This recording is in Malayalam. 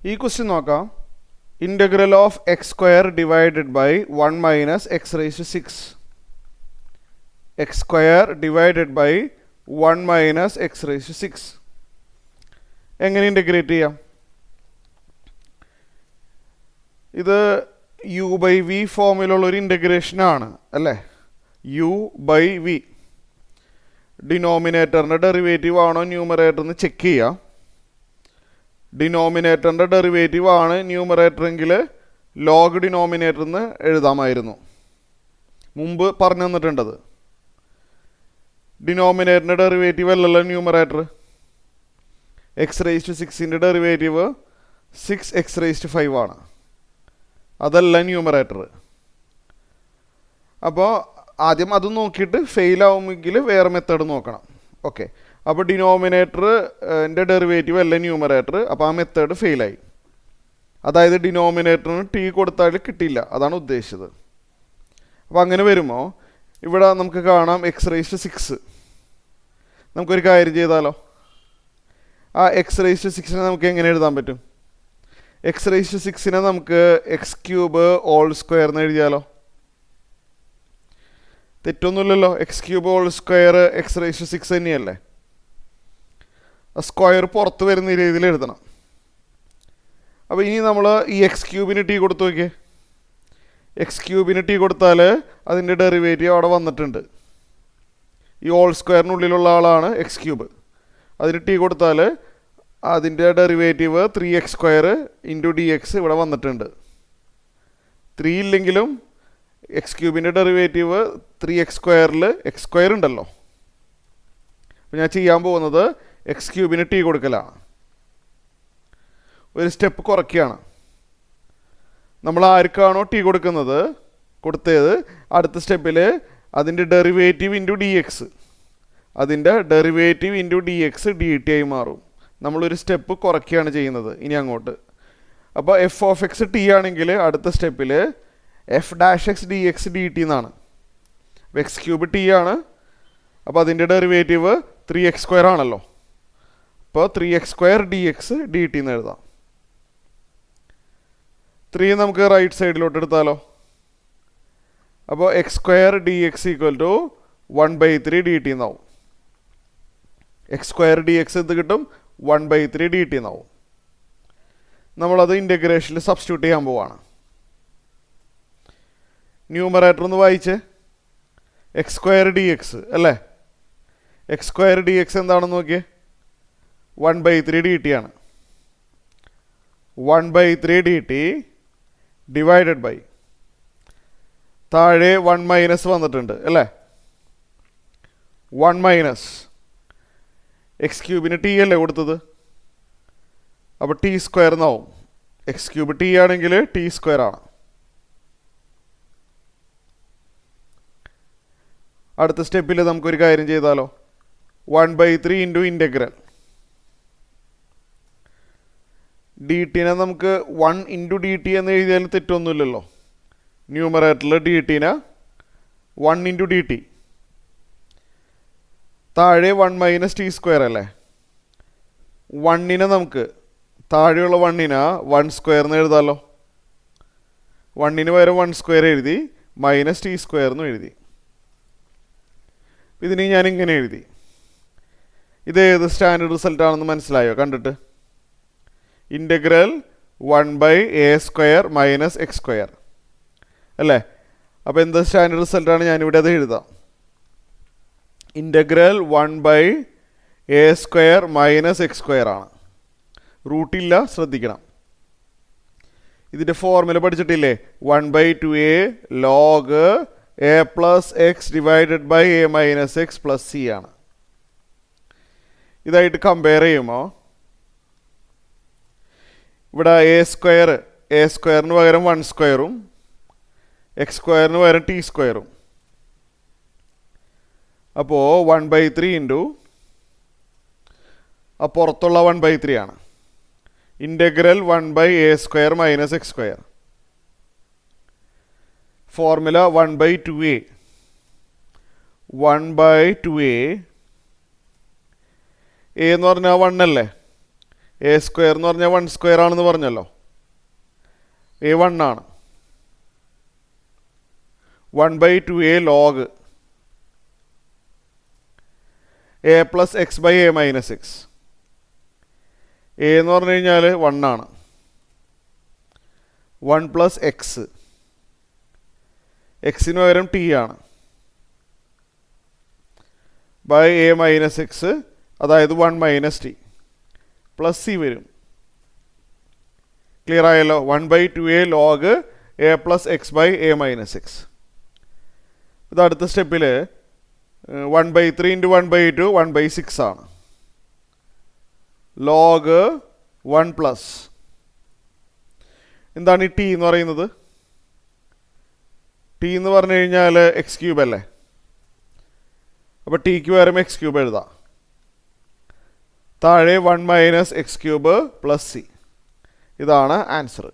ഈ ക്വസ്റ്റ്യൻ നോക്കാം. Integral of x square divided by 1 minus x raise to 6. X square divided by 1 minus x raise to 6 എങ്ങനെ ഇൻ്റഗ്രേറ്റ് ചെയ്യാം? ഇത് യു ബൈ വി ഫോമിലുള്ളൊരു ഇൻ്റഗ്രേഷനാണ് അല്ലേ? U by v. ഡിനോമിനേറ്ററിൻ്റെ ഡെറിവേറ്റീവ് ആണോ ന്യൂമറേറ്റർ എന്ന് ചെക്ക് ചെയ്യാം. ഡിനോമിനേറ്ററിൻ്റെ ഡെറിവേറ്റീവ് ആണ് ന്യൂമറേറ്റർ എങ്കിൽ ലോഗ് ഡിനോമിനേറ്റർ എന്ന് എഴുതാമായിരുന്നു. മുമ്പ് പറഞ്ഞു തന്നിട്ടുണ്ടത്. ഡിനോമിനേറ്ററിൻ്റെ ഡെറിവേറ്റീവ് അല്ലല്ലോ ന്യൂമറേറ്റർ. എക്സ് റേസ് ടു 6ൻ്റെ ഡെറിവേറ്റീവ് 6 എക്സ് റേസ് ടു 5 ആണ്. അതല്ല ന്യൂമറേറ്റർ. അപ്പോൾ ആദ്യം അത് നോക്കിയിട്ട് ഫെയിൽ ആവുമെങ്കിൽ വേറെ മെത്തേഡ് നോക്കണം. ഓക്കെ, അപ്പോൾ ഡിനോമിനേറ്ററിൻ്റെ ഡെറിവേറ്റീവ് അല്ല ന്യൂമറേറ്റർ. അപ്പോൾ ആ മെത്തേഡ് ഫെയിലായി. അതായത് ഡിനോമിനേറ്ററിന് ടി കൊടുത്താൽ കിട്ടിയില്ല, അതാണ് ഉദ്ദേശിച്ചത്. അപ്പോൾ അങ്ങനെ വരുമ്പോൾ ഇവിടെ നമുക്ക് കാണാം എക്സ് റേസ് ടു 6. നമുക്കൊരു കാര്യം ചെയ്താലോ? ആ എക്സ് റേസ് ടു 6നെ നമുക്ക് എങ്ങനെ എഴുതാൻ പറ്റും? എക്സ് റേസ് ടു 6നെ നമുക്ക് എക്സ് ക്യൂബ് ഓൾ സ്ക്വയർ എന്ന് എഴുതിയാലോ? തെറ്റൊന്നുമില്ലല്ലോ. X cube all square x raise to 6 തന്നെയല്ലേ? സ്ക്വയർ പുറത്ത് വരുന്ന രീതിയിൽ എഴുതണം. അപ്പോൾ ഇനി നമ്മൾ ഈ എക്സ് ക്യൂബിന് ടി കൊടുത്തു നോക്കിയേ. എക്സ് ക്യൂബിന് ടി കൊടുത്താൽ അതിൻ്റെ ഡെറിവേറ്റീവ് അവിടെ വന്നിട്ടുണ്ട്. ഈ ഓൾ സ്ക്വയറിനുള്ളിലുള്ള ആളാണ് എക്സ് ക്യൂബ്. അതിന് ടി കൊടുത്താൽ അതിൻ്റെ derivative 3x square into D X ഇവിടെ വന്നിട്ടുണ്ട്. 3 ഇല്ലെങ്കിലും എക്സ് ക്യൂബിൻ്റെ ഡെറിവേറ്റീവ് 3x സ്ക്വയറിൽ എക്സ് സ്ക്വയർ ഉണ്ടല്ലോ. അപ്പോൾ ഞാൻ ചെയ്യാൻ പോകുന്നത് എക്സ് ക്യൂബിന് ടി കൊടുക്കലാണ്. ഒരു സ്റ്റെപ്പ് കുറയ്ക്കുകയാണ്. നമ്മൾ ആർക്കാണോ ടി കൊടുത്തത് അടുത്ത സ്റ്റെപ്പിൽ അതിൻ്റെ ഡെറിവേറ്റീവ് ഇൻറ്റു ഡി എക്സ്, അതിൻ്റെ derivative into D X D T ആയി മാറും. നമ്മളൊരു സ്റ്റെപ്പ് കുറയ്ക്കുകയാണ് ചെയ്യുന്നത് ഇനി അങ്ങോട്ട്. അപ്പോൾ എഫ് ഓഫ് എക്സ് ടി ആണെങ്കിൽ അടുത്ത സ്റ്റെപ്പിൽ F dash X D X D T എന്നാണ്. അപ്പോൾ എക്സ് ക്യൂബ് ടി ആണ്. അപ്പോൾ അതിൻ്റെ ഡെറിവേറ്റീവ് 3x സ്ക്വയർ ആണല്ലോ. അപ്പോൾ 3x square D X D T എന്ന് എഴുതാം. 3 നമുക്ക് റൈറ്റ് സൈഡിലോട്ട് എടുത്താലോ? അപ്പോൾ X square D X equal to 1/3 D T എന്നാവും. എക്സ് സ്ക്വയർ ഡി എക്സ് എന്ത് കിട്ടും? 1/3 ഡി ടി എന്നാവും. നമ്മളത് ഇൻ്റഗ്രേഷനിൽ സബ്സ്റ്റിറ്റ്യൂട്ട് ചെയ്യാൻ പോവാണ്. ന്യൂമറേറ്റർ ഒന്ന് വായിച്ച്. എക്സ് സ്ക്വയർ ഡി എക്സ് അല്ലേ? എക്സ് സ്ക്വയർ ഡി എക്സ് എന്താണെന്ന് നോക്കിയേ. 1/3 ഡി ടി ആണ്. 1/3 ഡി ടി ഡിവൈഡഡ് ബൈ താഴെ 1 മൈനസ് വന്നിട്ടുണ്ട് അല്ലേ? 1 മൈനസ് എക്സ് ക്യൂബിന് ടി അല്ലേ കൊടുത്തത്? അപ്പോൾ ടി സ്ക്വയർ എന്നാവും. എക്സ് ക്യൂബ് ടി ആണെങ്കിൽ ടി സ്ക്വയർ ആണ്. അടുത്ത സ്റ്റെപ്പിൽ നമുക്കൊരു കാര്യം ചെയ്താലോ? 1/3 ഇൻറ്റു ഇൻ്റഗ്രൽ ഡി ടിനെ നമുക്ക് 1 ഇൻറ്റു ഡി ടി എന്ന് എഴുതിയാലും തെറ്റൊന്നുമില്ലല്ലോ. ന്യൂമറേറ്ററിൽ ഡി ടിനെ 1 ഇൻറ്റു ഡി ടി, താഴെ 1 മൈനസ് ടി സ്ക്വയർ അല്ലേ? 1നെ നമുക്ക് താഴെയുള്ള 1നെ 1 സ്ക്വയർ എന്ന് എഴുതാമല്ലോ. 1ന് പകരം 1 സ്ക്വയർ എഴുതി, മൈനസ് ടി സ്ക്വയർ എന്നും എഴുതി. ഇതിനെ ഞാൻ ഇങ്ങനെ എഴുതി. ഇത് ഏത് സ്റ്റാൻഡേർഡ് റിസൾട്ടാണെന്ന് മനസ്സിലായോ കണ്ടിട്ട്? Integral 1/a square minus x square അല്ലേ? അപ്പോൾ എന്ത് സ്റ്റാൻഡേർഡ് റിസൾട്ടാണ്? ഞാനിവിടെ അത് എഴുതാം. Integral 1/a square minus x square ആണ്. റൂട്ടില്ല, ശ്രദ്ധിക്കണം. ഇതിൻ്റെ ഫോർമുല പഠിച്ചിട്ടില്ലേ? 1/2a log a plus x divided by a minus x plus C ആണ്. ഇതായിട്ട് കമ്പയർ ചെയ്യുമ്പോൾ ഇവിടെ എ സ്ക്വയറിന് പകരം 1 സ്ക്വയറും എക്സ് സ്ക്വയറിന് പകരം ടി സ്ക്വയറും. അപ്പോൾ 1/3 ഇൻറ്റു ആ പുറത്തുള്ള 1/3 ആണ്. Integral 1/a square minus x square. Formula 1/2a. 1/2a എന്ന് പറഞ്ഞാൽ 1 അല്ലേ? എ സ്ക്വയർ എന്ന് പറഞ്ഞാൽ 1 സ്ക്വയർ ആണെന്ന് പറഞ്ഞല്ലോ. എ 1 ആണ്. 1/2a log A plus X by A minus X. A എന്ന് പറഞ്ഞു കഴിഞ്ഞാൽ 1 ആണ്. 1 പ്ലസ് എക്സ്, എക്സിന് പകരം ടി ആണ്, ബൈ എ മൈനസ് എക്സ്, അതായത് 1 മൈനസ് ടി പ്ലസ് സി വരും. ക്ലിയർ ആയല്ലോ? 1/2a log A plus X by A minus X. ഇത് അടുത്ത സ്റ്റെപ്പിൽ 1/3 ഇൻറ്റു 1/2 1/6 ആണ്. ലോഗ് 1 പ്ലസ് എന്താണ് ഈ ടി എന്ന് പറയുന്നത്? ടി എന്ന് പറഞ്ഞു കഴിഞ്ഞാൽ എക്സ് ക്യൂബ് അല്ലേ? അപ്പോൾ ടിക്ക് പകരം എക്സ് ക്യൂബ് എഴുതാം. താഴെ 1 minus X cube plus C. ഇതാണ് ആൻസർ.